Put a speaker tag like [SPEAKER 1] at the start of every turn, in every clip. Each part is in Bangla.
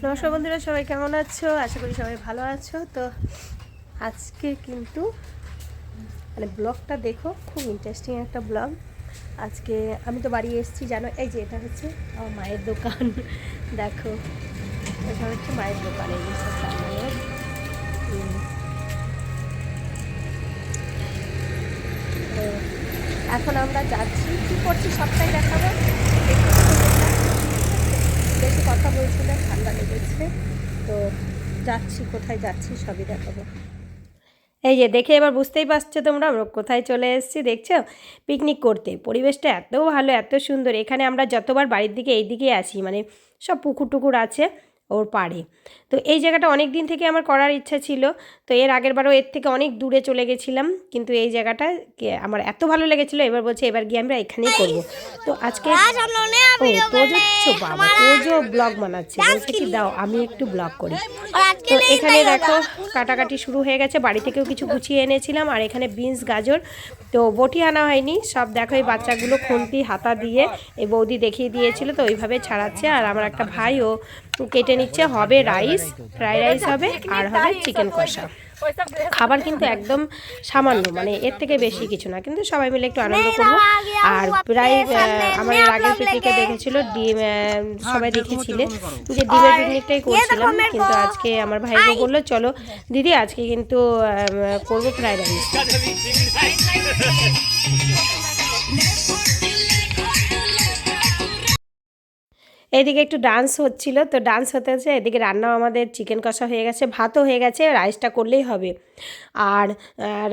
[SPEAKER 1] নমস্কার বন্ধুরা, সবাই কেমন আছো? আশা করি সবাই ভালো আছো। তো আজকে কিন্তু মানে ব্লগটা দেখো, খুব ইন্টারেস্টিং একটা ব্লগ। আজকে আমি তো বাড়ি এসেছি জানো। এই যে এটা হচ্ছে আমার মায়ের দোকান। দেখো এটা হচ্ছে মায়ের দোকান। এই যে সব রান্নাঘর। তো এখন আমরা যাচ্ছি, কী করছি সবটাই দেখাবো। বেশি কথা বলছি না, ঠান্ডা লেগেছে। তো যাচ্ছি, কোথায় যাচ্ছি সবই দেখাবো। এই যে দেখে এবার বুঝতেই পারছো তোমরা আমরা কোথায় চলে এসেছি। দেখছো, পিকনিক করতে। পরিবেশটা এত ভালো, এত সুন্দর। এখানে আমরা যতবার বাড়ির দিকে এই দিকে আসি, মানে সব পুকুর টুকুর আছে ওর পাড়ে। তো এই জায়গাটা অনেক দিন থেকে আমার করার ইচ্ছা ছিল। তো এর আগের বারও এর থেকে অনেক দূরে চলে গেছিলাম, কিন্তু এই জায়গাটা আমার এত ভালো লেগেছিলো, এবার বলছে এবার গিয়ে আমরা এখানেই করব। তো আজকে তোজো বাবা, তোজো ব্লগ বানাচ্ছে, বলছে কি দাও আমি একটু ব্লগ করি। তো এখানে দেখো কাটাকাটি শুরু হয়ে গেছে। বাড়ি থেকেও কিছু গুছিয়ে এনেছিলাম। আর এখানে বিনস, গাজর, তো বটি আনা হয়নি। সব দেখো এই বাচ্চাগুলো খুন্তি হাতা দিয়ে এই বৌদি দেখিয়ে দিয়েছিল, তো ওইভাবে ছাড়াচ্ছে। আর আমার একটা ভাইও কেটে নিচ্ছে। হবে রাইস, ফ্রাইড রাইস হবে, আর হবে চিকেন কষা। খাবার কিন্তু একদম সামান্য, মানে এর থেকে বেশি কিছু না, কিন্তু সবাই মিলে একটু আনন্দ করব। আর প্রায় আমার এর আগের পিকনিকে দেখেছিল ডিম, সবাই দেখেছিলে যে ডিমের পিকনিকটাই করছিলাম, কিন্তু আজকে আমার ভাইকে বললো চলো দিদি আজকে কিন্তু করবো ফ্রাইড রাইস। এইদিকে একটু ডান্স হচ্ছিল, তো ডান্স হতে হচ্ছে এদিকে রান্নাও আমাদের চিকেন কষা হয়ে গেছে, ভাতও হয়ে গেছে, রাইসটা করলেই হবে। আর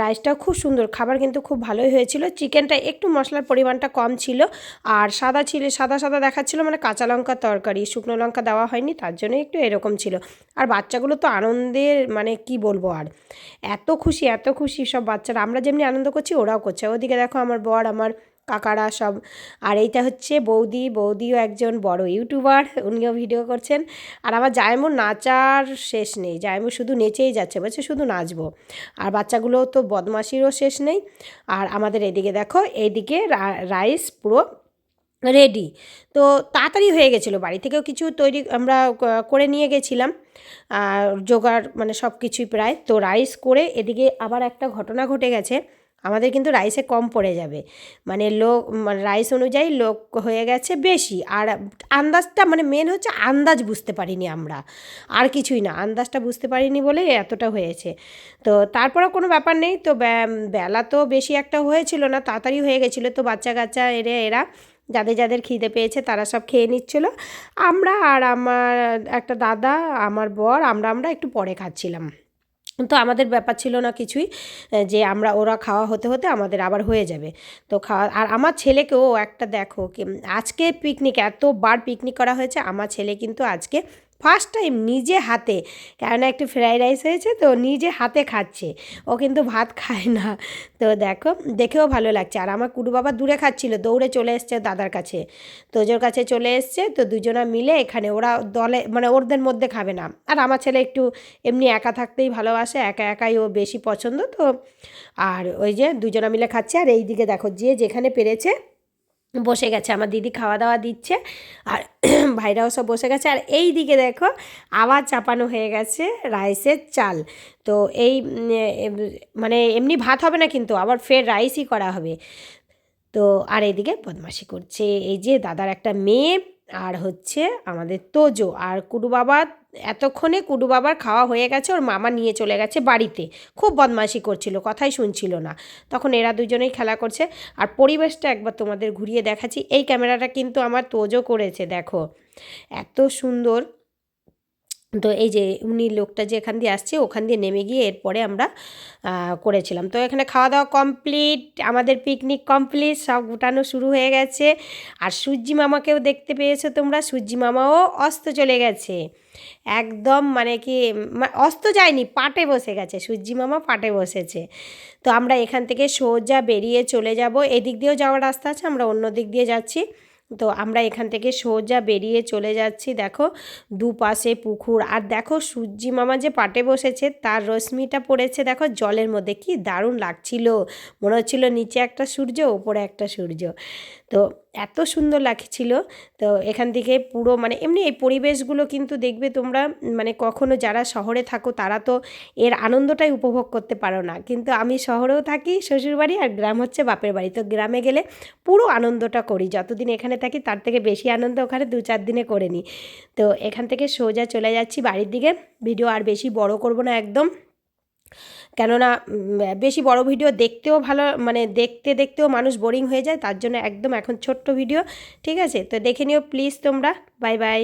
[SPEAKER 1] রাইসটাও খুব সুন্দর, খাবার কিন্তু খুব ভালোই হয়েছিল। চিকেনটা একটু মশলার পরিমাণটা কম ছিল, আর সাদা ছিল, সাদা সাদা দেখাচ্ছিলো, মানে কাঁচা লঙ্কার তরকারি, শুকনো লঙ্কা দেওয়া হয়নি, তার জন্য একটু এরকম ছিল। আর বাচ্চাগুলো তো আনন্দের মানে কি বলবো, আর এত খুশি এত খুশি সব বাচ্চারা। আমরা যেমনি আনন্দ করছি ওরাও করছে। ওদিকে দেখো আমার বর, আমার কাকারা সব। আর এইটা হচ্ছে বৌদি, বৌদিও একজন বড় ইউটিউবার, উনিও ভিডিও করছেন। আর আমার জায়মুর নাচার শেষ নেই, জায়মু শুধু নেচেই যাচ্ছে, বলছে শুধু নাচবো। আর বাচ্চাগুলো তো বদমাশিরও শেষ নেই। আর আমাদের এদিকে দেখো, এইদিকে রাইস পুরো রেডি। তো তাড়াতাড়ি হয়ে গেছিলো, বাড়ি থেকেও কিছু তৈরি আমরা করে নিয়ে গেছিলাম, জোগাড় মানে সব কিছুই প্রায়। তো রাইস করে এদিকে আবার একটা ঘটনা ঘটে গেছে, আমাদের কিন্তু রাইসে কম পড়ে যাবে, মানে লোক মানে রাইস অনুযায়ী লোক হয়ে গেছে বেশি। আর আন্দাজটা মানে মেন হচ্ছে আন্দাজ বুঝতে পারিনি আমরা, আর কিছুই না, আন্দাজটা বুঝতে পারিনি বলে এতটা হয়েছে। তো তারপরেও কোনো ব্যাপার নেই। তো বেলা তো বেশি একটা হয়েছিল না, তাড়াতাড়ি হয়ে গেছিলো। তো বাচ্চা কাচ্চা এরা যাদের যাদের খিদে পেয়েছে তারা সব খেয়ে নিচ্ছিলো। আমরা আর আমার একটা দাদা, আমার বর, আমরা একটু পরে খাচ্ছিলাম। তো আমাদের ব্যাপার ছিল না কিছুই, যে আমরা ওরা খাওয়া হতে হতে আমাদের আবার হয়ে যাবে। তো খাওয়া, আর আমার ছেলেকেও একটা দেখো কি, আজকে পিকনিক, এতবার পিকনিক করা হয়েছে, আমার ছেলে কিন্তু আজকে ফার্স্ট টাইম নিজে হাতে, কেননা একটু ফ্রাইড রাইস হয়েছে তো নিজে হাতে খাচ্ছে। ও কিন্তু ভাত খায় না। তো দেখো দেখেও ভালো লাগছে। আর আমার কুটু বাবা দূরে খাচ্ছিল, দৌড়ে চলে এসছে দাদার কাছে, তোজোর কাছে চলে এসছে। তো দুজনা মিলে এখানে ওরা দলে, মানে ওদের মধ্যে খাবে না। আর আমার ছেলে একটু এমনি একা থাকতেই ভালোবাসে, একা একাই ও বেশি পছন্দ। তো আর ওই যে দুজনা মিলে খাচ্ছে। আর এই দিকে দেখো যে যেখানে পেরেছে বসে গেছে, আমার দিদি খাওয়া দাওয়া দিচ্ছে, আর ভাইরাও সব বসে গেছে। আর এই দিকে দেখো আবার চাপানো হয়ে গেছে রাইসের চাল। তো এই মানে এমনি ভাত হবে না, কিন্তু আবার ফের রাইসই করা হবে। তো আর এইদিকে বদমাশি করছে এই যে দাদার একটা মেয়ে, আর হচ্ছে আমাদের তোজো। আর কুডু বাবা, এতক্ষণে কুডু বাবার খাওয়া হয়ে গেছে, ওর মামা নিয়ে চলে গেছে বাড়িতে। খুব বদমাশি করছিল, কথাই শুনছিল না। তখন এরা দুজনেই খেলা করছে। আর পরিবেশটা একবার তোমাদের ঘুরিয়ে দেখাচ্ছি। এই ক্যামেরাটা কিন্তু আমার তোজো করেছে, দেখো এত সুন্দর। তো এই যে উনি লোকটা যে এখান দিয়ে আসছে, ওখান দিয়ে নেমে গিয়ে এরপরে আমরা করেছিলাম। তো এখানে খাওয়া দাওয়া কমপ্লিট, আমাদের পিকনিক কমপ্লিট, সব গুটানো শুরু হয়ে গেছে। আর সূর্যি মামাকেও দেখতে পেয়েছো তোমরা, সূর্যি মামাও অস্ত চলে গেছে একদম, মানে কি অস্ত যায়নি, পাটে বসে গেছে, সূর্যি মামা পাটে বসেছে। তো আমরা এখান থেকে সোজা বেরিয়ে চলে যাব, এদিক দিয়েও যাওয়ার রাস্তা আছে, আমরা অন্য দিক দিয়ে যাচ্ছি। তো আমরা এখান থেকে সোজা বেরিয়ে চলে যাচ্ছি। দেখো দুপাশে পুকুর, আর দেখো সূর্যি মামা যে পাটে বসেছে তার রশ্মিটা পড়েছে দেখো জলের মধ্যে, কি দারুণ লাগছিল। মনে হচ্ছিল নিচে একটা সূর্য, ওপরে একটা সূর্য। তো এত সুন্দর লাগছিল। তো এখান থেকে পুরো মানে এমনি এই পরিবেশগুলো কিন্তু দেখবে তোমরা মানে কখনো যারা শহরে থাকো তারা তো এর আনন্দটাই উপভোগ করতে পারো না, কিন্তু আমি শহরেও থাকি শ্বশুরবাড়ি, আর গ্রাম হচ্ছে বাপের বাড়ি। তো গ্রামে গেলে পুরো আনন্দটা করি, যতদিন এখানে থাকি তার থেকে বেশি আনন্দ ওখানে 2-4 দিনে করে নিই। তো এখান থেকে সোজা চলে যাচ্ছি বাড়ির দিকে। ভিডিও আর বেশি বড় করব না একদম, কেননা বেশি বড় ভিডিও দেখতেও ভালো মানে দেখতেও মানুষ বোরিং হয়ে যায়, তার জন্য একদম এখন ছোট্ট ভিডিও। ঠিক আছে, তো দেখে নিও প্লিজ তোমরা। Bye bye.